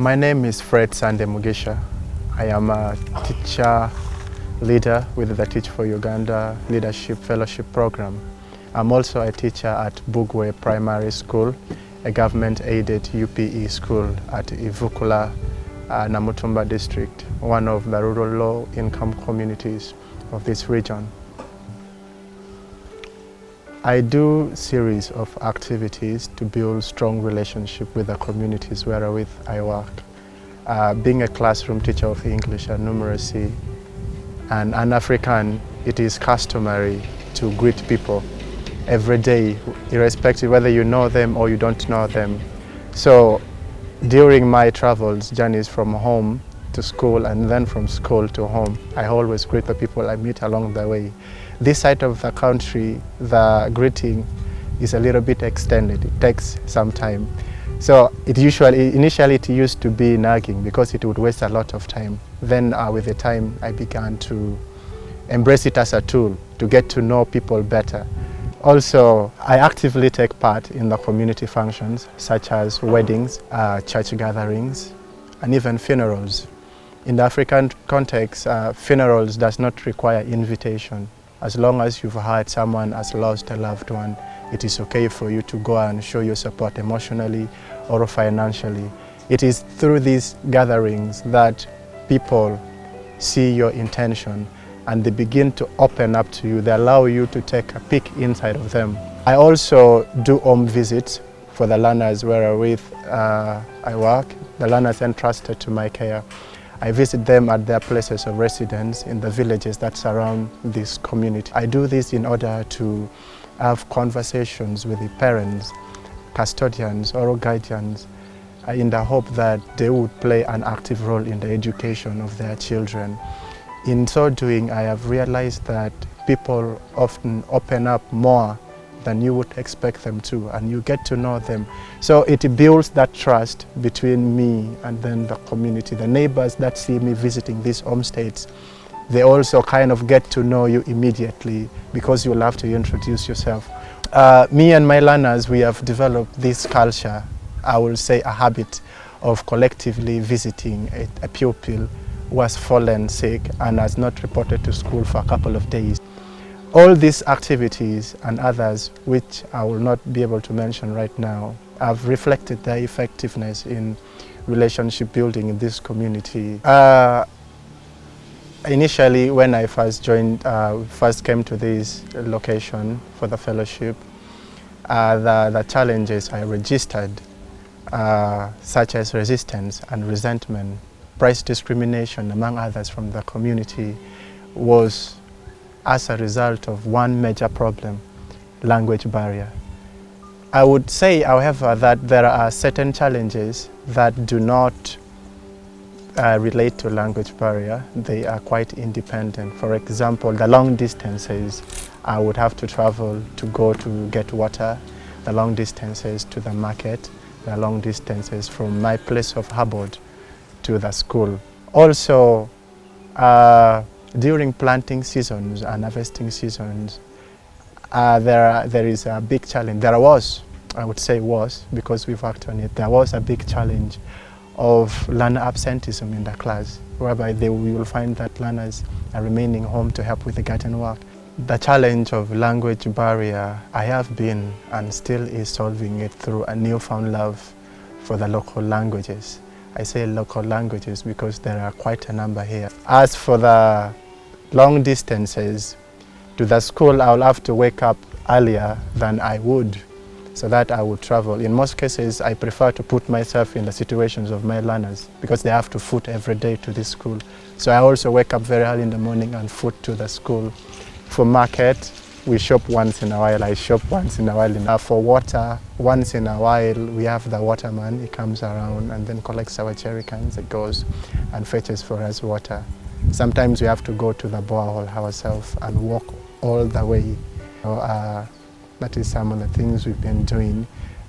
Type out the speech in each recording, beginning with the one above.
My name is Fred Sande Mugisha. I am a teacher leader with the Teach for Uganda Leadership Fellowship Program. I'm also a teacher at Bugwe Primary School, a government-aided UPE school at Ivukula, Namutumba district, one of the rural low-income communities of this region. I do a series of activities to build strong relationship with the communities wherewith I work. Being a classroom teacher of English and numeracy and an African, it is customary to greet people every day, irrespective whether you know them or you don't know them. So during my travels, journeys from home to school and then from school to home, I always greet the people I meet along the way. This side of the country, the greeting is a little bit extended. It takes some time. So initially it used to be nagging because it would waste a lot of time. Then with the time, I began to embrace it as a tool to get to know people better. Also, I actively take part in the community functions such as weddings, church gatherings, and even funerals. In the African context, funerals does not require invitation. As long as you've heard someone has lost a loved one, it is okay for you to go and show your support emotionally or financially. It is through these gatherings that people see your intention and they begin to open up to you. They allow you to take a peek inside of them. I also do home visits for the learners wherewith I work, the learners entrusted to my care. I visit them at their places of residence in the villages that surround this community. I do this in order to have conversations with the parents, custodians, or guardians in the hope that they would play an active role in the education of their children. In so doing, I have realized that people often open up more than you would expect them to, and you get to know them. So it builds that trust between me and then the community. The neighbors that see me visiting these homesteads, they also kind of get to know you immediately because you'll have to introduce yourself. Me and my learners, we have developed this culture, I will say a habit, of collectively visiting a pupil who has fallen sick and has not reported to school for a couple of days. All these activities and others, which I will not be able to mention right now, have reflected their effectiveness in relationship building in this community. Initially, when I first came to this location for the fellowship, the challenges I registered, such as resistance and resentment, price discrimination, among others from the community, was as a result of one major problem: language barrier. I would say, however, that there are certain challenges that do not relate to language barrier. They are quite independent. For example, the long distances I would have to travel to go to get water, the long distances to the market, the long distances from my place of abode to the school. Also, during planting seasons and harvesting seasons, there is a big challenge. There was, I would say was, because we've worked on it, there was a big challenge of learner absenteeism in the class, whereby you will find that learners are remaining home to help with the garden work. The challenge of language barrier, I have been and still is solving it through a newfound love for the local languages. I say local languages because there are quite a number here. As for the long distances to the school, I'll have to wake up earlier than I would so that I would travel. In most cases, I prefer to put myself in the situations of my learners because they have to foot every day to this school. So I also wake up very early in the morning and foot to the school. For market, we shop once in a while. I shop once in a while. For water, once in a while, we have the waterman. He comes around and then collects our jerry cans. He goes and fetches for us water. Sometimes we have to go to the borehole ourselves and walk all the way. So, that is some of the things we've been doing.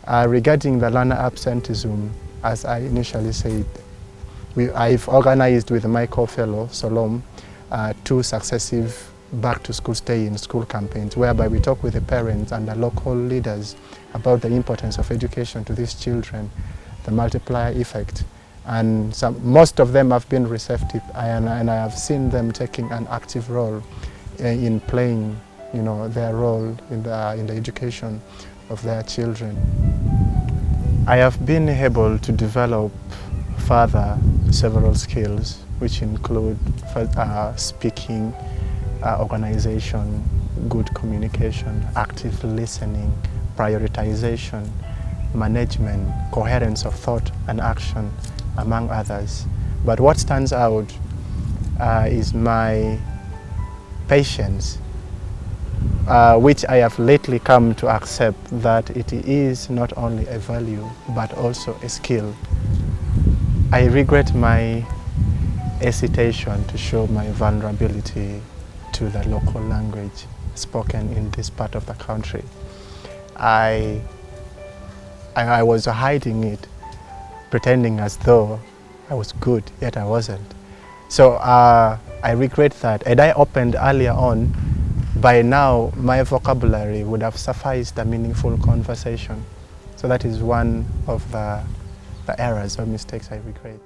Regarding the learner absenteeism, as I initially said, I've organized with my co-fellow, Solom, 2 successive back-to-school stay in school campaigns, whereby we talk with the parents and the local leaders about the importance of education to these children, the multiplier effect, And most of them have been receptive, and I have seen them taking an active role in playing, their role in the education of their children. I have been able to develop further several skills, which include speaking, organization, good communication, active listening, prioritization, management, coherence of thought and action, among others. But what stands out is my patience, which I have lately come to accept that it is not only a value but also a skill. I regret my hesitation to show my vulnerability to the local language spoken in this part of the country. I was hiding it, pretending as though I was good, yet I wasn't. So I regret that. Had I opened earlier on, by now my vocabulary would have sufficed a meaningful conversation. So that is one of the errors or mistakes I regret.